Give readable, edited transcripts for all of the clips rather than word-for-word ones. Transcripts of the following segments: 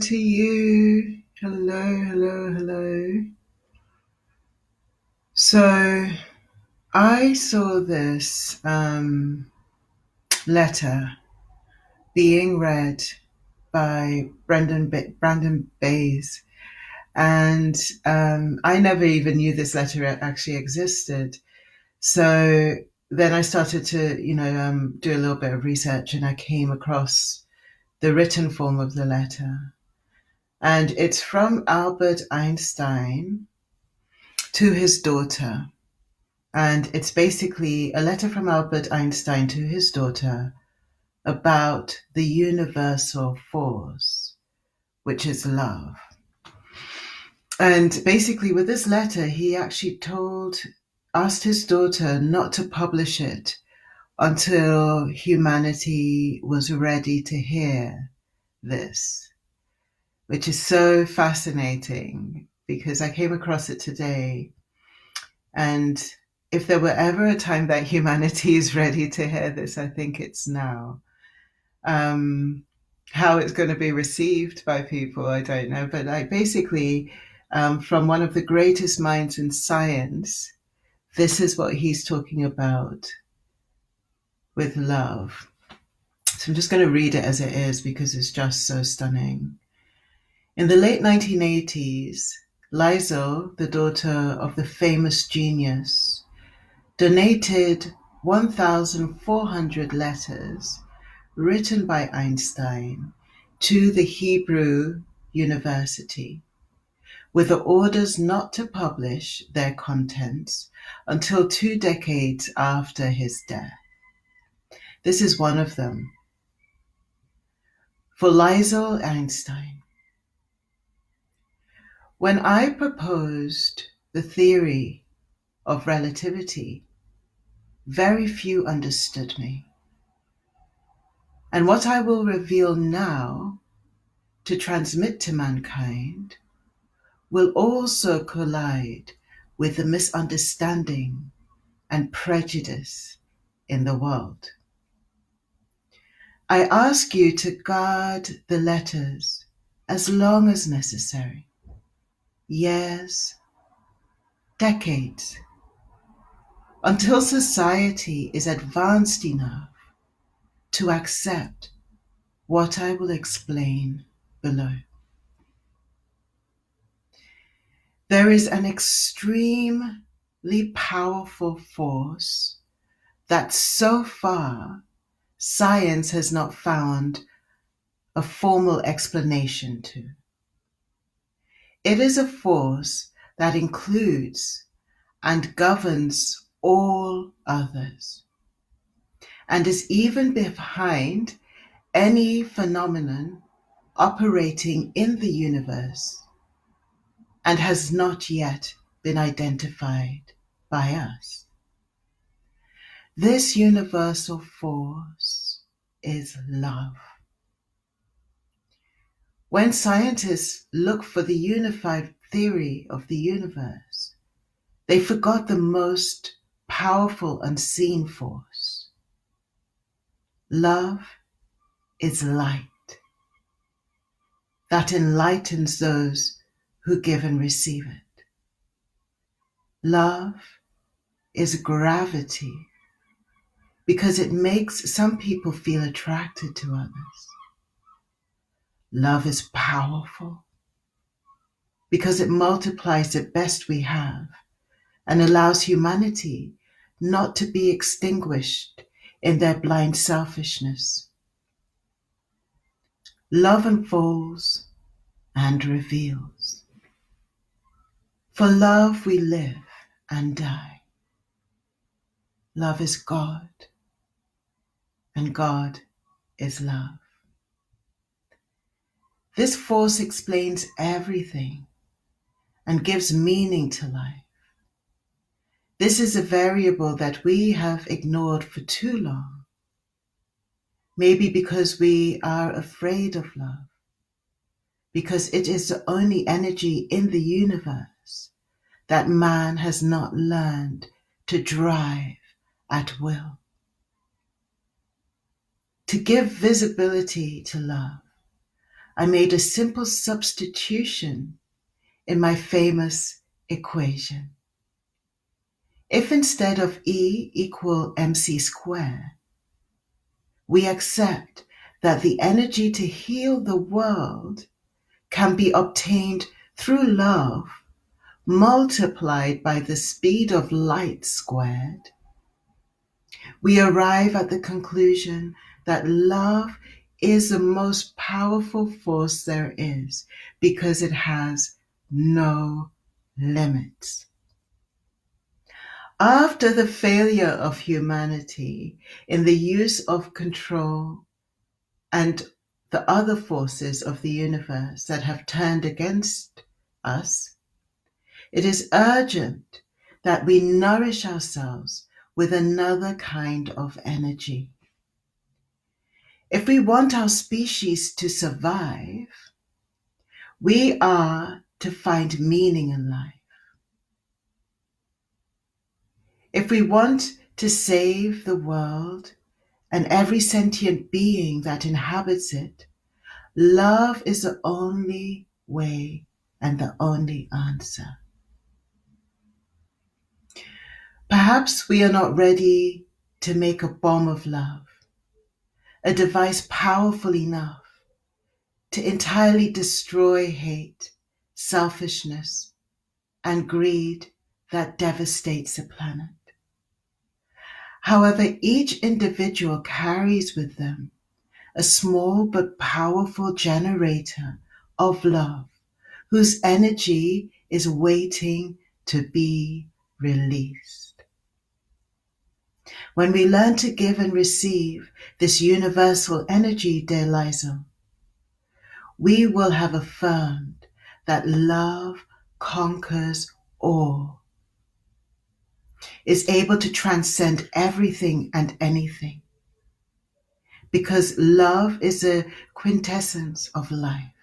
To you. Hello. So I saw this letter being read by Brandon Bays, and I never even knew this letter actually existed. So then I started to, do a little bit of research, and I came across the written form of the letter. And it's from Albert Einstein to his daughter. And it's basically a letter from Albert Einstein to his daughter about the universal force, which is love. And basically, with this letter, he actually asked his daughter not to publish it until humanity was ready to hear this, which is so fascinating because I came across it today. And if there were ever a time that humanity is ready to hear this, I think it's now. How it's going to be received by people, I don't know. But basically, from one of the greatest minds in science, this is what he's talking about with love. So I'm just going to read it as it is because it's just so stunning. In the late 1980s, Liesl, the daughter of the famous genius, donated 1,400 letters written by Einstein to the Hebrew University, with the orders not to publish their contents until 2 decades after his death. This is one of them. For Liesl Einstein, when I proposed the theory of relativity, very few understood me. And what I will reveal now to transmit to mankind will also collide with the misunderstanding and prejudice in the world. I ask you to guard the letters as long as necessary, years, decades, until society is advanced enough to accept what I will explain below. There is an extremely powerful force that so far science has not found a formal explanation to. It is a force that includes and governs all others, and is even behind any phenomenon operating in the universe and has not yet been identified by us. This universal force is love. When scientists look for the unified theory of the universe, they forgot the most powerful unseen force. Love is light that enlightens those who give and receive it. Love is gravity because it makes some people feel attracted to others. Love is powerful because it multiplies the best we have and allows humanity not to be extinguished in their blind selfishness. Love unfolds and reveals. For love we live and die. Love is God, and God is love. This force explains everything and gives meaning to life. This is a variable that we have ignored for too long, maybe because we are afraid of love, because it is the only energy in the universe that man has not learned to drive at will, to give visibility to love. I made a simple substitution in my famous equation. If instead of E equal mc squared, we accept that the energy to heal the world can be obtained through love multiplied by the speed of light squared, we arrive at the conclusion that love is the most powerful force there is because it has no limits. After the failure of humanity in the use of control and the other forces of the universe that have turned against us, it is urgent that we nourish ourselves with another kind of energy. If we want our species to survive, we are to find meaning in life. If we want to save the world and every sentient being that inhabits it, love is the only way and the only answer. Perhaps we are not ready to make a bomb of love, a device powerful enough to entirely destroy hate, selfishness, and greed that devastates the planet. However, each individual carries with them a small but powerful generator of love whose energy is waiting to be released. When we learn to give and receive this universal energy, dear Liza, we will have affirmed that love conquers all, is able to transcend everything and anything, because love is a quintessence of life.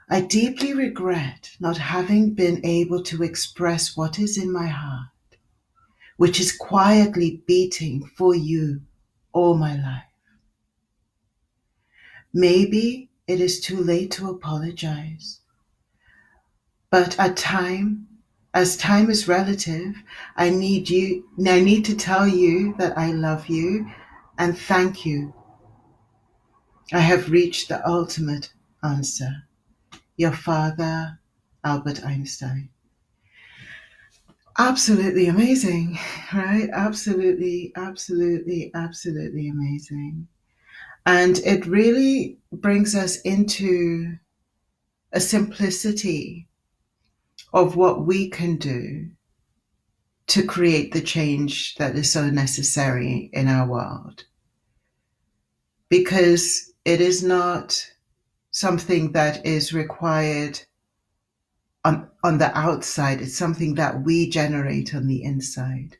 I deeply regret not having been able to express what is in my heart, which is quietly beating for you all my life. Maybe it is too late to apologize, but as time is relative, I need to tell you that I love you and thank you. I have reached the ultimate answer. Your father, Albert Einstein. Absolutely amazing, right? Absolutely, absolutely, absolutely amazing. And it really brings us into a simplicity of what we can do to create the change that is so necessary in our world. Because it is not something that is required on the outside, it's something that we generate on the inside.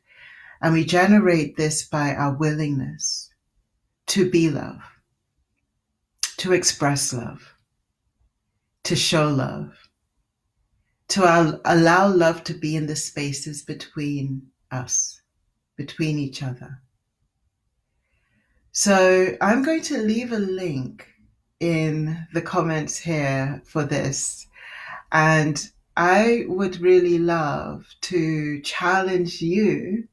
And we generate this by our willingness to be love, to express love, to show love, to allow love to be in the spaces between us, between each other. So I'm going to leave a link in the comments here for this. And I would really love to challenge you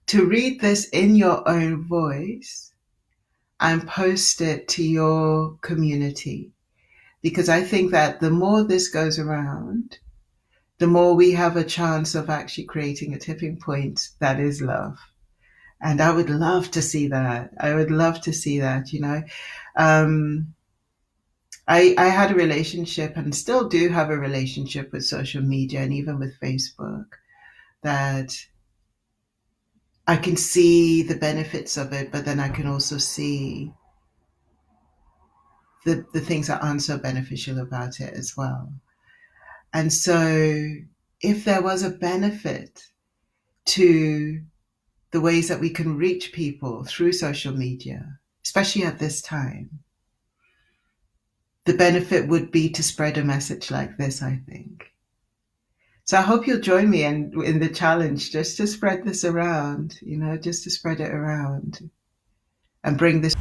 to read this in your own voice and post it to your community. Because I think that the more this goes around, the more we have a chance of actually creating a tipping point that is love. And I would love to see that. I would love to see that, you know. I had a relationship and still do have a relationship with social media and even with Facebook that I can see the benefits of it, but then I can also see the things that aren't so beneficial about it as well. And so if there was a benefit to the ways that we can reach people through social media, especially at this time, the benefit would be to spread a message like this, I think. So I hope you'll join me in the challenge just to spread this around, just to spread it around and bring this.